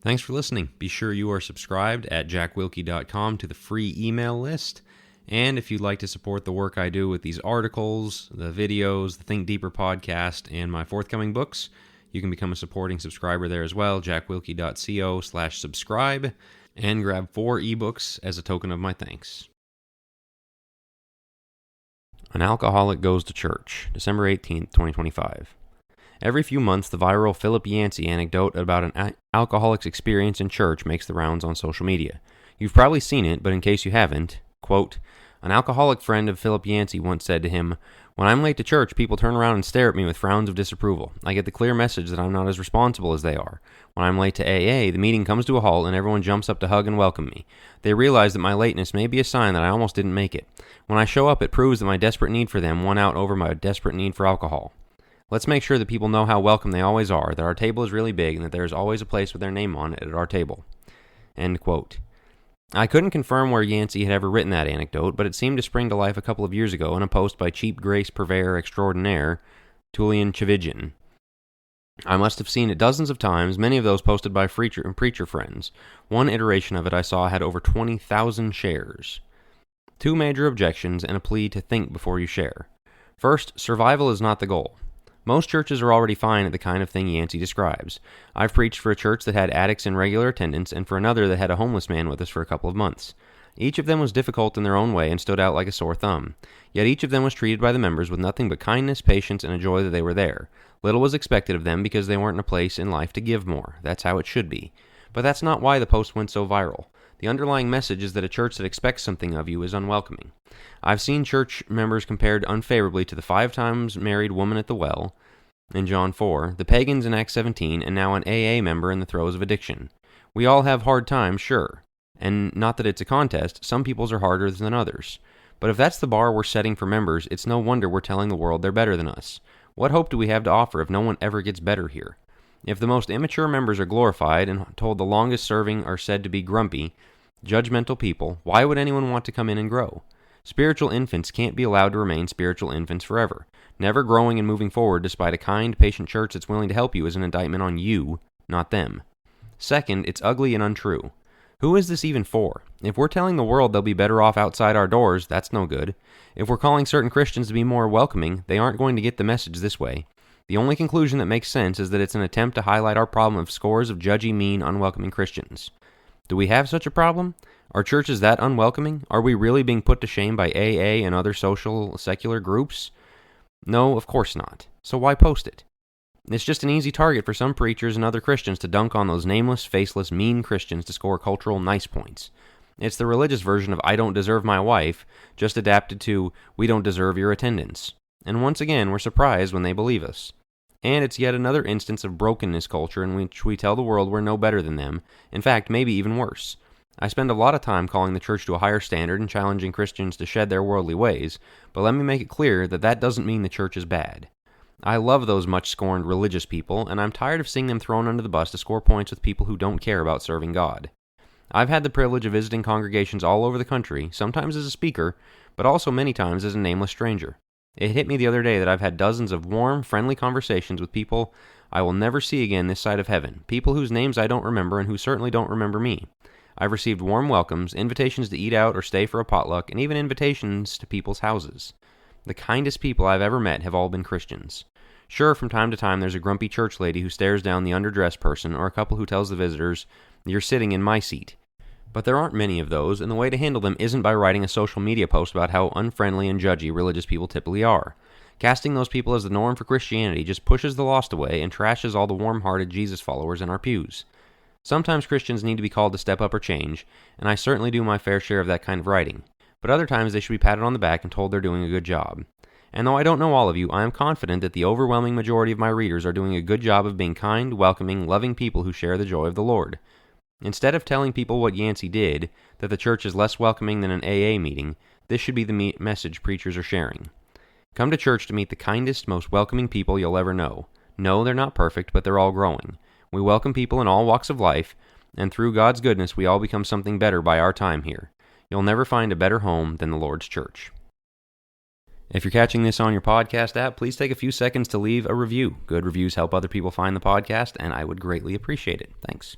Thanks for listening. Be sure you are subscribed at jackwilkie.com to the free email list. And if you'd like to support the work I do with these articles, the videos, the Think Deeper podcast, and my forthcoming books, you can become a supporting subscriber there as well, jackwilkie.co/subscribe, and grab 4 ebooks as a token of my thanks. An Alcoholic Goes to Church, December 18th, 2025. Every few months, the viral Philip Yancey anecdote about an alcoholic's experience in church makes the rounds on social media. You've probably seen it, but in case you haven't, quote, an alcoholic friend of Philip Yancey once said to him, "When I'm late to church, people turn around and stare at me with frowns of disapproval. I get the clear message that I'm not as responsible as they are. When I'm late to AA, the meeting comes to a halt and everyone jumps up to hug and welcome me. They realize that my lateness may be a sign that I almost didn't make it. When I show up, it proves that my desperate need for them won out over my desperate need for alcohol. Let's make sure that people know how welcome they always are, that our table is really big, and that there is always a place with their name on it at our table." End quote. I couldn't confirm where Yancey had ever written that anecdote, but it seemed to spring to life a couple of years ago in a post by cheap grace purveyor extraordinaire, Tullian Chividjian. I must have seen it dozens of times, many of those posted by preacher friends. One iteration of it I saw had over 20,000 shares. 2 major objections and a plea to think before you share. First, survival is not the goal. Most churches are already fine at the kind of thing Yancey describes. I've preached for a church that had addicts in regular attendance and for another that had a homeless man with us for a couple of months. Each of them was difficult in their own way and stood out like a sore thumb. Yet each of them was treated by the members with nothing but kindness, patience, and a joy that they were there. Little was expected of them because they weren't in a place in life to give more. That's how it should be. But that's not why the post went so viral. The underlying message is that a church that expects something of you is unwelcoming. I've seen church members compared unfavorably to the 5 times married woman at the well in John 4, the pagans in Acts 17, and now an AA member in the throes of addiction. We all have hard times, sure. And not that it's a contest, some people's are harder than others. But if that's the bar we're setting for members, it's no wonder we're telling the world they're better than us. What hope do we have to offer if no one ever gets better here? If the most immature members are glorified and told the longest serving are said to be grumpy, judgmental people, why would anyone want to come in and grow? Spiritual infants can't be allowed to remain spiritual infants forever. Never growing and moving forward despite a kind, patient church that's willing to help you is an indictment on you, not them. Second, it's ugly and untrue. Who is this even for? If we're telling the world they'll be better off outside our doors, that's no good. If we're calling certain Christians to be more welcoming, they aren't going to get the message this way. The only conclusion that makes sense is that it's an attempt to highlight our problem of scores of judgy, mean, unwelcoming Christians. Do we have such a problem? Are churches that unwelcoming? Are we really being put to shame by AA and other social, secular groups? No, of course not. So why post it? It's just an easy target for some preachers and other Christians to dunk on those nameless, faceless, mean Christians to score cultural nice points. It's the religious version of I don't deserve my wife, just adapted to we don't deserve your attendance. And once again, we're surprised when they believe us. And it's yet another instance of brokenness culture in which we tell the world we're no better than them, in fact, maybe even worse. I spend a lot of time calling the church to a higher standard and challenging Christians to shed their worldly ways, but let me make it clear that that doesn't mean the church is bad. I love those much-scorned religious people, and I'm tired of seeing them thrown under the bus to score points with people who don't care about serving God. I've had the privilege of visiting congregations all over the country, sometimes as a speaker, but also many times as a nameless stranger. It hit me the other day that I've had dozens of warm, friendly conversations with people I will never see again this side of heaven, people whose names I don't remember and who certainly don't remember me. I've received warm welcomes, invitations to eat out or stay for a potluck, and even invitations to people's houses. The kindest people I've ever met have all been Christians. Sure, from time to time there's a grumpy church lady who stares down the underdressed person, or a couple who tells the visitors, "You're sitting in my seat." But there aren't many of those, and the way to handle them isn't by writing a social media post about how unfriendly and judgy religious people typically are. Casting those people as the norm for Christianity just pushes the lost away and trashes all the warm-hearted Jesus followers in our pews. Sometimes Christians need to be called to step up or change, and I certainly do my fair share of that kind of writing, but other times they should be patted on the back and told they're doing a good job. And though I don't know all of you, I am confident that the overwhelming majority of my readers are doing a good job of being kind, welcoming, loving people who share the joy of the Lord. Instead of telling people what Yancey did, that the church is less welcoming than an AA meeting, this should be the message preachers are sharing. Come to church to meet the kindest, most welcoming people you'll ever know. No, they're not perfect, but they're all growing. We welcome people in all walks of life, and through God's goodness we all become something better by our time here. You'll never find a better home than the Lord's church. If you're catching this on your podcast app, please take a few seconds to leave a review. Good reviews help other people find the podcast, and I would greatly appreciate it. Thanks.